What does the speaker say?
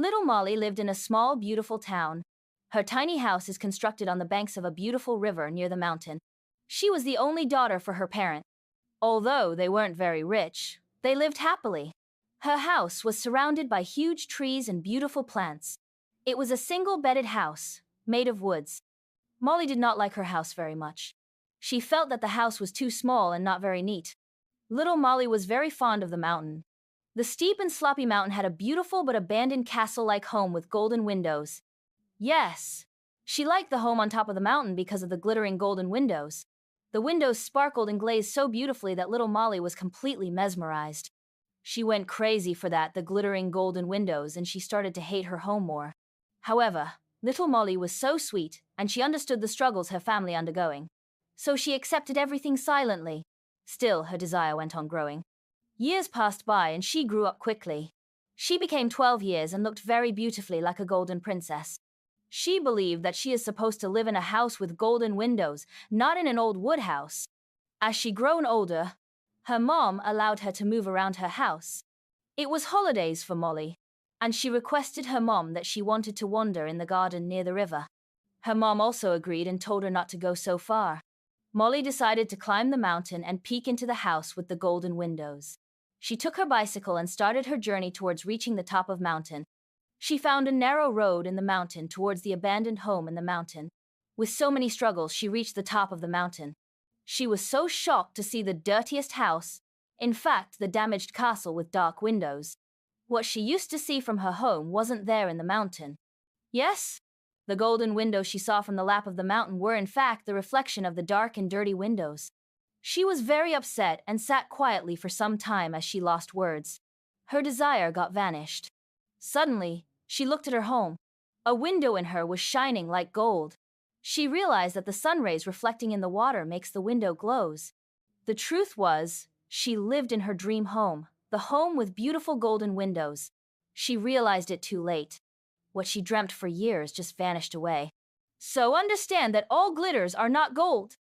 Little Molly lived in a small, beautiful town. Her tiny house is constructed on the banks of a beautiful river near the mountain. She was the only daughter for her parent. Although they weren't very rich, they lived happily. Her house was surrounded by huge trees and beautiful plants. It was a single-bedded house, made of woods. Molly did not like her house very much. She felt that the house was too small and not very neat. Little Molly was very fond of the mountain. The steep and sloppy mountain had a beautiful but abandoned castle-like home with golden windows. Yes, she liked the home on top of the mountain because of the glittering golden windows. The windows sparkled and glazed so beautifully that little Molly was completely mesmerized. She went crazy for the glittering golden windows, and she started to hate her home more. However, little Molly was so sweet, and she understood the struggles her family undergoing. So she accepted everything silently. Still, her desire went on growing. Years passed by and she grew up quickly. She became 12 years and looked very beautifully like a golden princess. She believed that she is supposed to live in a house with golden windows, not in an old wood house. As she grown older, her mom allowed her to move around her house. It was holidays for Molly, and she requested her mom that she wanted to wander in the garden near the river. Her mom also agreed and told her not to go so far. Molly decided to climb the mountain and peek into the house with the golden windows. She took her bicycle and started her journey towards reaching the top of mountain. She found a narrow road in the mountain towards the abandoned home in the mountain. With so many struggles, she reached the top of the mountain. She was so shocked to see the dirtiest house, in fact, the damaged castle with dark windows. What she used to see from her home wasn't there in the mountain. Yes, the golden windows she saw from the lap of the mountain were in fact the reflection of the dark and dirty windows. She was very upset and sat quietly for some time as she lost words. Her desire got vanished. Suddenly, she looked at her home. A window in her was shining like gold. She realized that the sun rays reflecting in the water makes the window glows. The truth was, she lived in her dream home, the home with beautiful golden windows. She realized it too late. What she dreamt for years just vanished away. So understand that all glitters are not gold.